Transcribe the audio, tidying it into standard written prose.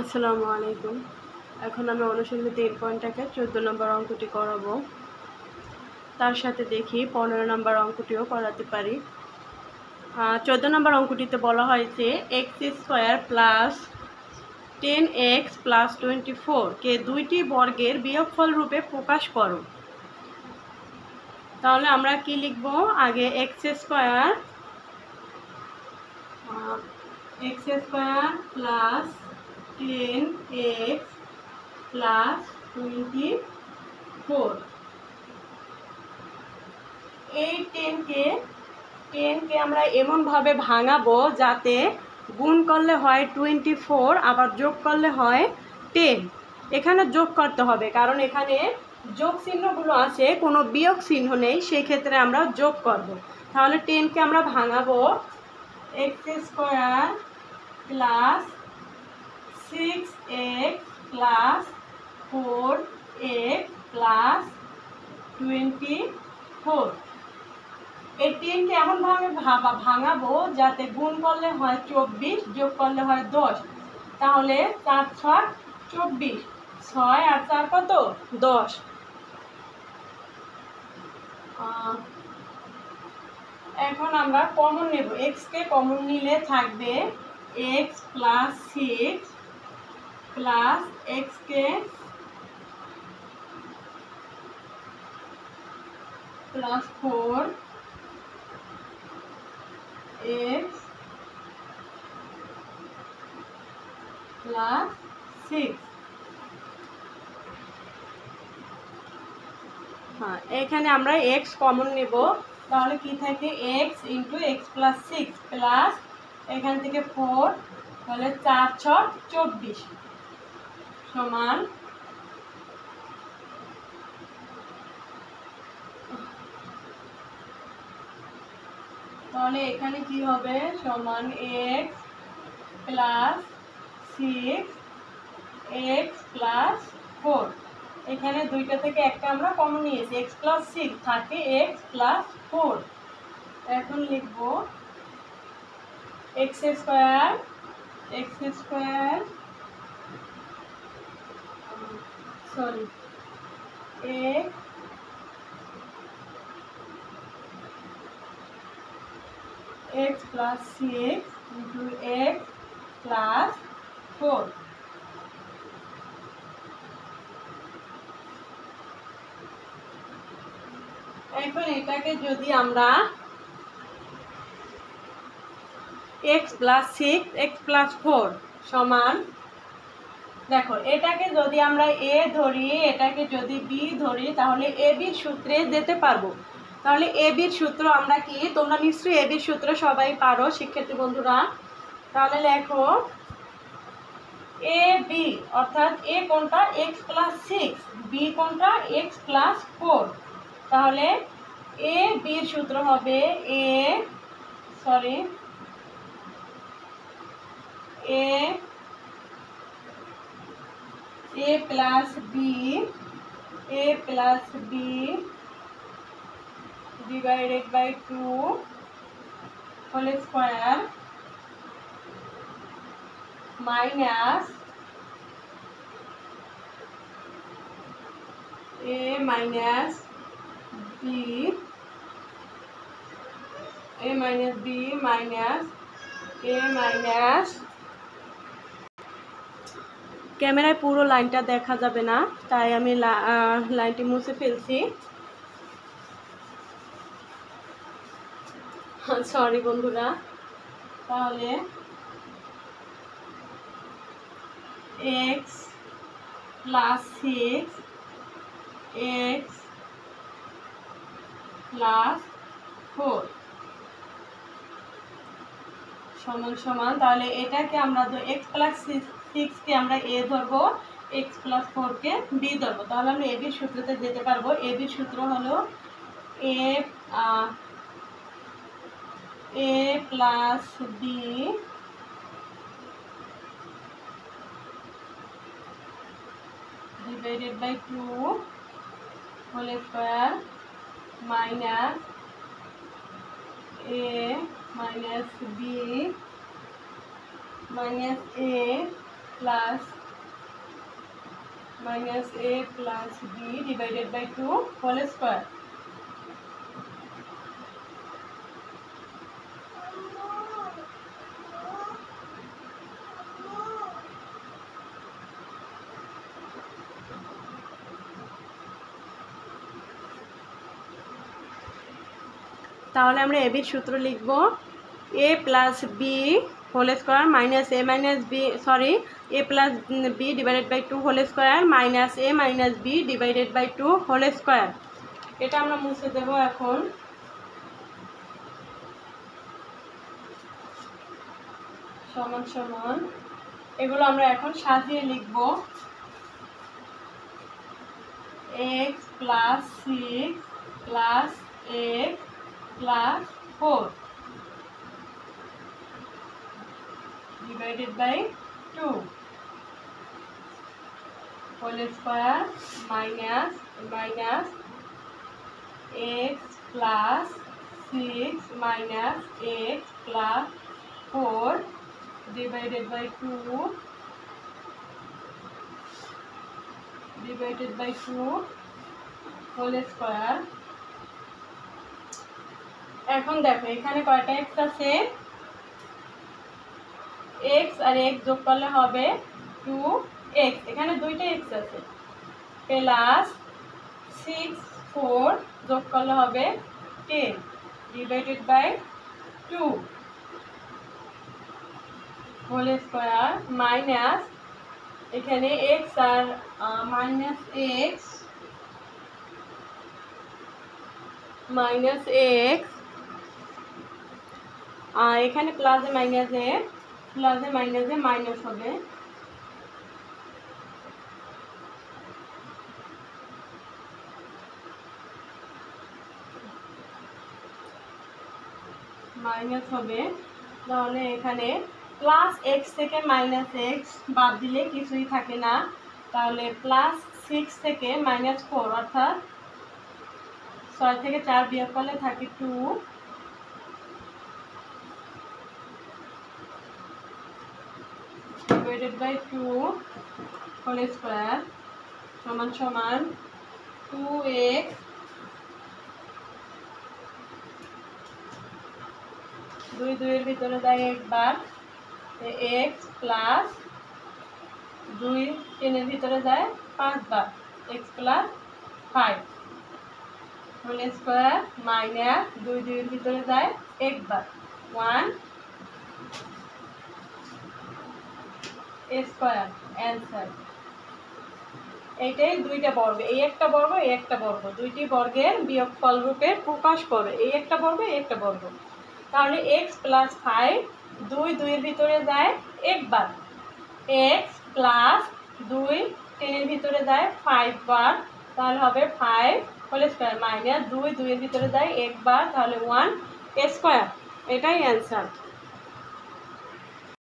আসসালামু আলাইকুম। এখন আমি অনুশীলনী 3 পয়েন্টটাকে 14 নম্বর অঙ্কটি করাবো। তার সাথে দেখি 15 নম্বর অঙ্কটিও করাতে পারি। 14 নম্বর অঙ্কটিতে বলা হয়েছে x² প্লাস 10x প্লাস 24 কে দুইটি বর্গের বিয়োগফল রূপে প্রকাশ করো। তাহলে আমরা কি লিখব? আগে x² প্লাস 10x প্লাস 24, এই 10কে আমরা এমনভাবে ভাঙাবো যাতে গুণ করলে হয় 24, আবার যোগ করলে হয় 10। এখানে যোগ করতে হবে কারণ এখানে যোগ চিহ্নগুলো আছে, কোনো বিয়োগ চিহ্ন নেই, সেই ক্ষেত্রে আমরা যোগ করব। তাহলে 10কে আমরা ভাঙাবো x² plus 6x plus 4x plus 24। এই 10কে এমনভাবে ভাঙাবো যাতে গুণ করলে হয় 24, যোগ করলে হয় 10। তাহলে 4 6 24, 6 আর 4 কত? 10। এখন আমরা কমন নেব, x-কে কমন নিলে থাকবে x প্লাস 6 প্লাস x-কে প্লাস 4 x প্লাস 6। এখানে আমরা x কমন নেব, তাহলে কি থাকে? x into x plus 6 plus এখান থেকে 4, তাহলে 4 6 24 সমান তাহলে এখানে কি হবে? সমান x প্লাস 6 x প্লাস 4। এখানে দুইটা থেকে একটা আমরা কমন নিয়েছি, x প্লাস 6 থাকে x প্লাস 4। এখন লিখব x² sorry x plus 6 into x plus 4। এখন এটাকে যদি আমরা x প্লাস 6 x প্লাস 4 সমান, দেখো এটাকে যদি আমরা a ধরি, এটাকে যদি b ধরি, তাহলে ab এর সূত্রে যেতে পারবো। তাহলে ab এর সূত্র আমরা কি? তোমরা নিশ্চয়ই ab এর সূত্র সবাই পারো শিক্ষার্থী বন্ধুরা। তাহলে লেখো ab অর্থাৎ a কোনটা? x প্লাস 6, b কোনটা? x plus 4। তাহলে ab এর সূত্র হবে a plus b divided by 2 whole square minus a minus b minus a minus, ক্যামেরায় পুরো লাইনটা দেখা যাবে না, তাই আমি লাইনটি মুছে ফেলছি, সরি বন্ধুরা। তাহলে x প্লাস 6 x প্লাস 4 সমান সমান, তাহলে এটাকে আমরা x প্লাস 6কে আমরা a ধরবো, x প্লাস 4কে b ধরবো। তাহলে আমরা a b এর সূত্রতে যেতে পারবো। a b এর সূত্র হলো a plus b divided by 2 whole square minus a minus b minus a plus minus A plus B divided by 2 whole square. তাহলে আমরা এবির সূত্র লিখব A plus B whole square minus A minus B A plus B divided by 2 whole square minus A minus B divided by 2 whole square. এটা আমরা মুছে দেব এখন। সমান সমান এগুলো আমরা এখন সাজিয়ে লিখব x plus 6 plus x plus 4 divided by 2 whole square minus x plus 6 minus x plus 4 divided by 2 whole square। এখন দেখো এখানে কয়টা x আছে, x আর x যোগ করলে হবে 2x, এখানে দুইটা x আছে, প্লাস 6 4 যোগ করলে হবে 10 divided by 2 whole square minus এখানে x আর মাইনাস x এখানে প্লাসে মাইনাসে মাইনাস হবে, তাহলে এখানে প্লাস এক্স থেকে মাইনাস এক্স বাদ দিলে কিছুই থাকে না, তাহলে প্লাস 6 থেকে মাইনাস 4 অর্থাৎ 6 থেকে 4 বিয়োগ করলে থাকে 2 divided by 2 whole square সমান সমান 2x দুই দুইয়ের ভিতরে যায় একবার, x প্লাস 2 3 ভিতরে যায় 5 বার, x plus 5 whole square minus 2 2 ভিতরে যায় একবার 1 স্কয়ার অ্যান্সার। এইটাই দুইটা বর্গ, এই একটা বর্গ এই একটা বর্গ, দুইটি বর্গের বিয়োগফল রূপে প্রকাশ করে, এই একটা বর্গ এই একটা বর্গ। তাহলে x প্লাস 5 2 2 এর ভিতরে যায় একবার, x প্লাস 2 10 এর ভিতরে যায় 5 বার, তাহলে হবে 5 হোল স্কয়ার মাইনাস 2 2 এর ভিতরে যায় একবার, তাহলে 1 স্কয়ার। এটাই অ্যান্সার।